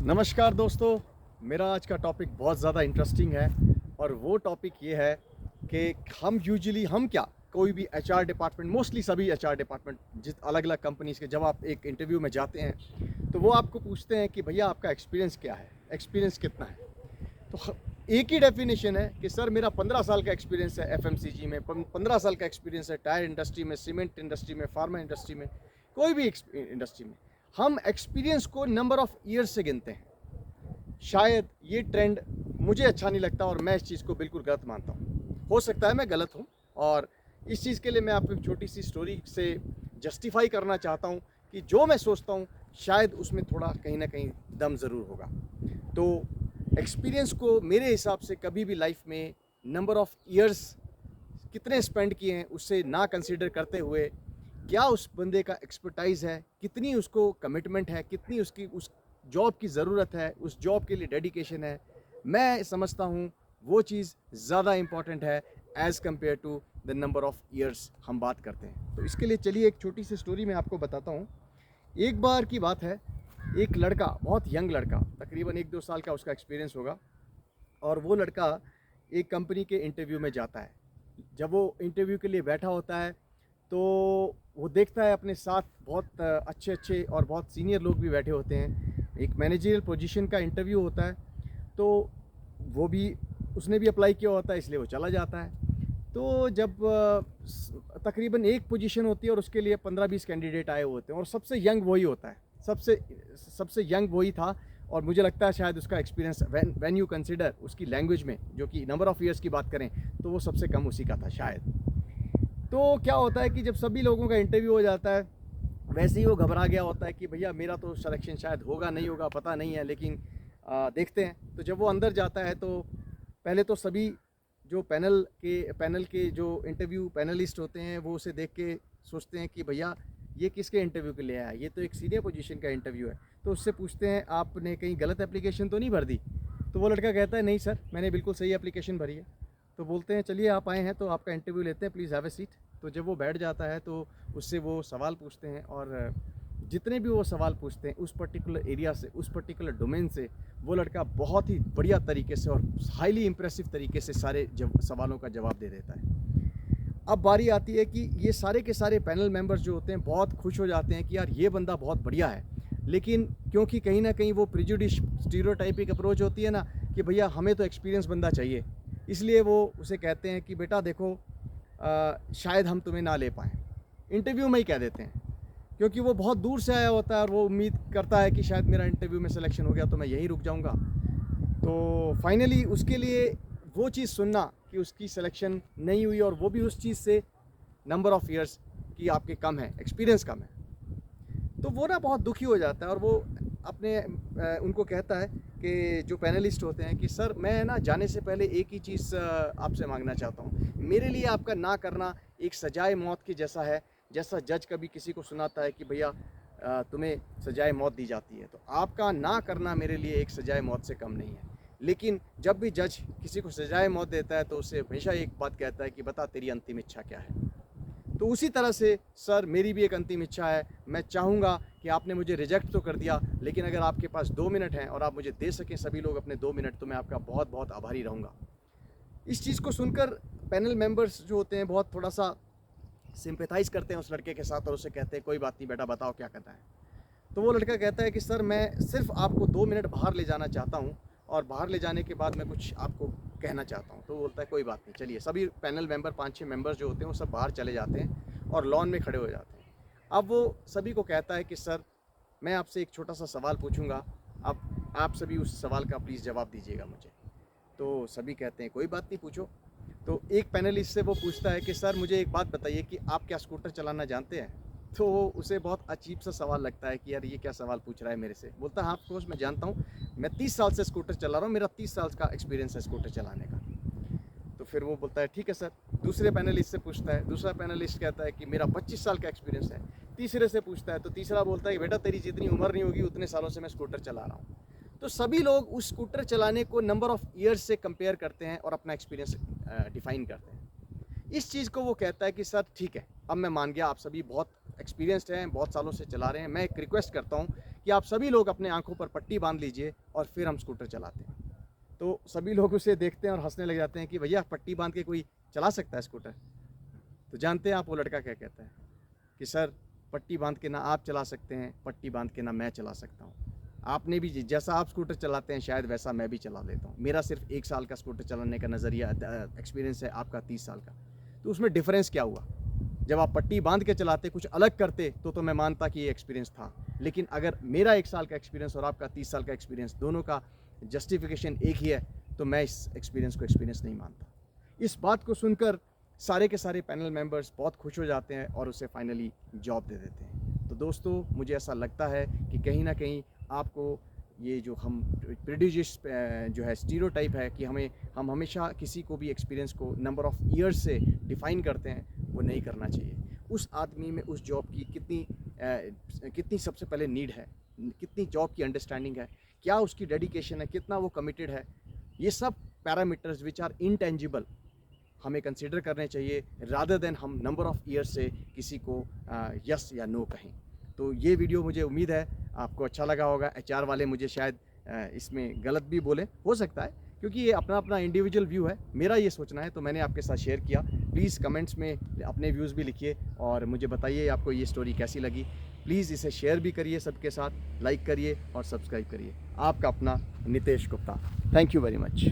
नमस्कार दोस्तों। मेरा आज का टॉपिक बहुत ज़्यादा इंटरेस्टिंग है और वो टॉपिक ये है कि हम क्या कोई भी एचआर डिपार्टमेंट, मोस्टली सभी एचआर डिपार्टमेंट जिस अलग अलग कंपनीज़ के, जब आप एक इंटरव्यू में जाते हैं तो वो आपको पूछते हैं कि भैया आपका एक्सपीरियंस क्या है, एक्सपीरियंस कितना है। तो एक ही डेफिनेशन है कि सर मेरा 15 साल का एक्सपीरियंस है एफएमसीजी में, 15 साल का एक्सपीरियंस है टायर इंडस्ट्री में, सीमेंट इंडस्ट्री में, फार्मा इंडस्ट्री में, कोई भी इंडस्ट्री में। हम एक्सपीरियंस को नंबर ऑफ़ ईयर्स से गिनते हैं। शायद ये ट्रेंड मुझे अच्छा नहीं लगता और मैं इस चीज़ को बिल्कुल गलत मानता हूँ। हो सकता है मैं गलत हूँ और इस चीज़ के लिए मैं आपको एक छोटी सी स्टोरी से जस्टिफाई करना चाहता हूँ कि जो मैं सोचता हूँ शायद उसमें थोड़ा कहीं ना कहीं दम ज़रूर होगा। तो एक्सपीरियंस को मेरे हिसाब से कभी भी लाइफ में नंबर ऑफ़ ईयर्स कितने स्पेंड किए हैं उससे ना कंसिडर करते हुए, क्या उस बंदे का एक्सपर्टाइज़ है, कितनी उसको कमिटमेंट है, कितनी उसकी उस जॉब की ज़रूरत है, उस जॉब के लिए डेडिकेशन है, मैं समझता हूँ वो चीज़ ज़्यादा इम्पॉर्टेंट है as compared to the number of years हम बात करते हैं। तो इसके लिए चलिए एक छोटी सी स्टोरी मैं आपको बताता हूँ। एक बार की बात है, एक लड़का, बहुत यंग लड़का, तकरीबन 1-2 साल का उसका एक्सपीरियंस होगा, और वो लड़का एक कंपनी के इंटरव्यू में जाता है। जब वो इंटरव्यू के लिए बैठा होता है तो वो देखता है अपने साथ बहुत अच्छे-अच्छे और बहुत सीनियर लोग भी बैठे होते हैं। एक मैनेजरियल पोजीशन का इंटरव्यू होता है, तो वो भी उसने भी अप्लाई किया होता है, इसलिए वो चला जाता है। तो जब तकरीबन एक पोजीशन होती है और उसके लिए 15-20 कैंडिडेट आए हुए होते हैं और सबसे यंग वही होता है। सबसे सबसे यंग वही था और मुझे लगता है शायद उसका एक्सपीरियंस व्हेन यू कंसीडर उसकी लैंग्वेज में, जो कि नंबर ऑफ़ ईयर्स की बात करें, तो वो सबसे कम उसी का था शायद। तो क्या होता है कि जब सभी लोगों का इंटरव्यू हो जाता है, वैसे ही वो घबरा गया होता है कि भैया मेरा तो सिलेक्शन शायद होगा नहीं होगा पता नहीं है, लेकिन देखते हैं। तो जब वो अंदर जाता है तो पहले तो सभी जो पैनल के जो इंटरव्यू पैनलिस्ट होते हैं वो उसे देख के सोचते हैं कि भैया ये किसके इंटरव्यू के लिए आया है, ये तो एक सीनियर पोजीशन का इंटरव्यू है। तो उससे पूछते हैं आपने कहीं गलत एप्लीकेशन तो नहीं भर दी। तो वो लड़का कहता है नहीं सर, मैंने बिल्कुल सही एप्लीकेशन भरी है। तो बोलते हैं चलिए आप आए हैं तो आपका इंटरव्यू लेते हैं, प्लीज़ हैव ए सीट। तो जब वो बैठ जाता है तो उससे वो सवाल पूछते हैं, और जितने भी वो सवाल पूछते हैं उस पर्टिकुलर एरिया से, उस पर्टिकुलर डोमेन से, वो लड़का बहुत ही बढ़िया तरीके से और हाईली इम्प्रेसिव तरीके से सारे सवालों का जवाब दे देता है। अब बारी आती है कि ये सारे के सारे पैनल मेंबर्स जो होते हैं बहुत खुश हो जाते हैं कि यार ये बंदा बहुत बढ़िया है। लेकिन क्योंकि कहीं ना कहीं वो प्रिजुडिश स्टीरियोटाइपिक अप्रोच होती है ना कि भैया हमें तो एक्सपीरियंस बंदा चाहिए, इसलिए वो उसे कहते हैं कि बेटा देखो, शायद हम तुम्हें ना ले पाएँ। इंटरव्यू में ही कह देते हैं, क्योंकि वो बहुत दूर से आया होता है और वो उम्मीद करता है कि शायद मेरा इंटरव्यू में सिलेक्शन हो गया तो मैं यहीं रुक जाऊंगा। तो फाइनली उसके लिए वो चीज़ सुनना कि उसकी सिलेक्शन नहीं हुई, और वो भी उस चीज़ से नंबर ऑफ़ ईयर्स कि आपके कम है, एक्सपीरियंस कम है, तो वो ना बहुत दुखी हो जाता है। और वो अपने उनको कहता है कि जो पैनलिस्ट होते हैं कि सर मैं ना जाने से पहले एक ही चीज़ आपसे मांगना चाहता हूँ। मेरे लिए आपका ना करना एक सजाए मौत के जैसा है, जैसा जज कभी किसी को सुनाता है कि भैया तुम्हें सजाए मौत दी जाती है, तो आपका ना करना मेरे लिए एक सजाए मौत से कम नहीं है। लेकिन जब भी जज किसी को सजाए मौत देता है तो उससे हमेशा एक बात कहता है कि बता तेरी अंतिम इच्छा क्या है। तो उसी तरह से सर मेरी भी एक अंतिम इच्छा है। मैं चाहूँगा कि आपने मुझे रिजेक्ट तो कर दिया, लेकिन अगर आपके पास 2 मिनट हैं और आप मुझे दे सकें सभी लोग अपने 2 मिनट, तो मैं आपका बहुत बहुत आभारी रहूँगा। इस चीज़ को सुनकर पैनल मेंबर्स जो होते हैं बहुत थोड़ा-सा सिम्पैथाइज़ करते हैं उस लड़के के साथ और उसे कहते हैं कोई बात नहीं बेटा, बताओ क्या करना है। तो वो लड़का कहता है कि सर मैं सिर्फ़ आपको 2 मिनट बाहर ले जाना चाहता हूँ, और बाहर ले जाने के बाद मैं कुछ आपको कहना चाहता हूँ। तो वो बोलता है कोई बात नहीं, चलिए। सभी पैनल मेंबर 5-6 मेंबर्स जो होते हैं वो सब बाहर चले जाते हैं और लॉन में खड़े हो जाते हैं। अब वो सभी को कहता है कि सर मैं आपसे एक छोटा-सा सवाल पूछूँगा, आप सभी उस सवाल का प्लीज़ जवाब दीजिएगा मुझे। तो सभी कहते हैं कोई बात नहीं, पूछो। तो एक पैनलिस्ट से वो पूछता है कि सर मुझे एक बात बताइए कि आप क्या स्कूटर चलाना जानते हैं? तो उसे बहुत अजीब सा सवाल लगता है कि यार ये क्या सवाल पूछ रहा है मेरे से। बोलता है हाँ ऑफ कोर्स मैं जानता हूँ, मैं 30 साल से स्कूटर चला रहा हूँ, मेरा 30 साल का एक्सपीरियंस है स्कूटर चलाने का। तो फिर वो बोलता है ठीक है सर। दूसरे पैनलिस्ट से पूछता है, दूसरा पैनलिस्ट कहता है कि मेरा 25 साल का एक्सपीरियंस है। तीसरे से पूछता है तो तीसरा बोलता है कि बेटा तेरी जितनी उम्र नहीं होगी उतने सालों से मैं स्कूटर चला रहा हूँ। तो सभी लोग उस स्कूटर चलाने को नंबर ऑफ़ ईयर्स से कंपेयर करते हैं और अपना एक्सपीरियंस डिफ़ाइन करते हैं। इस चीज़ को वो कहता है कि सर ठीक है, अब मैं मान गया आप सभी बहुत एक्सपीरियंस्ड हैं, बहुत सालों से चला रहे हैं। मैं एक रिक्वेस्ट करता हूँ कि आप सभी लोग अपने आंखों पर पट्टी बांध लीजिए और फिर हम स्कूटर चलाते हैं। तो सभी लोग उसे देखते हैं और हंसने लग जाते हैं कि भैया पट्टी बांध के कोई चला सकता है स्कूटर? तो जानते हैं आप वो लड़का क्या कहता है कि सर पट्टी बांध के ना आप चला सकते हैं, पट्टी बांध के ना मैं चला सकता हूँ। आपने भी जैसा आप स्कूटर चलाते हैं शायद वैसा मैं भी चला लेता हूँ। मेरा सिर्फ 1 साल का स्कूटर चलाने का नज़रिया एक्सपीरियंस है, आपका 30 साल का। तो उसमें डिफरेंस क्या हुआ? जब आप पट्टी बांध के चलाते कुछ अलग करते तो मैं मानता कि ये एक्सपीरियंस था। लेकिन अगर मेरा 1 साल का एक्सपीरियंस और आपका 30 साल का एक्सपीरियंस दोनों का जस्टिफिकेशन एक ही है, तो मैं इस एक्सपीरियंस को एक्सपीरियंस नहीं मानता। इस बात को सुनकर सारे के सारे पैनल मेंबर्स बहुत खुश हो जाते हैं और उसे फाइनली जॉब दे देते हैं। तो दोस्तों, मुझे ऐसा लगता है कि कहीं ना कहीं आपको ये जो हम प्रेजुडिस जो है स्टीरियोटाइप है कि हम हमेशा किसी को भी एक्सपीरियंस को नंबर ऑफ़ ईयर्स से डिफ़ाइन करते हैं, वो नहीं करना चाहिए। उस आदमी में उस जॉब की कितनी सबसे पहले नीड है, कितनी जॉब की अंडरस्टैंडिंग है, क्या उसकी डेडिकेशन है, कितना वो कमिटेड है, ये सब पैरामीटर्स विच आर इनटेंजिबल हमें कंसिडर करने चाहिए रादर देन हम नंबर ऑफ़ ईयर्स से किसी को यस या नो कहें। तो ये वीडियो मुझे उम्मीद है आपको अच्छा लगा होगा। एचआर वाले मुझे शायद इसमें गलत भी बोले, हो सकता है, क्योंकि ये अपना अपना इंडिविजुअल व्यू है। मेरा ये सोचना है तो मैंने आपके साथ शेयर किया। प्लीज़ कमेंट्स में अपने व्यूज़ भी लिखिए और मुझे बताइए आपको ये स्टोरी कैसी लगी। प्लीज़ इसे शेयर भी करिए सबके साथ, लाइक करिए और सब्सक्राइब करिए। आपका अपना Nitesh Gupta. Thank you very much.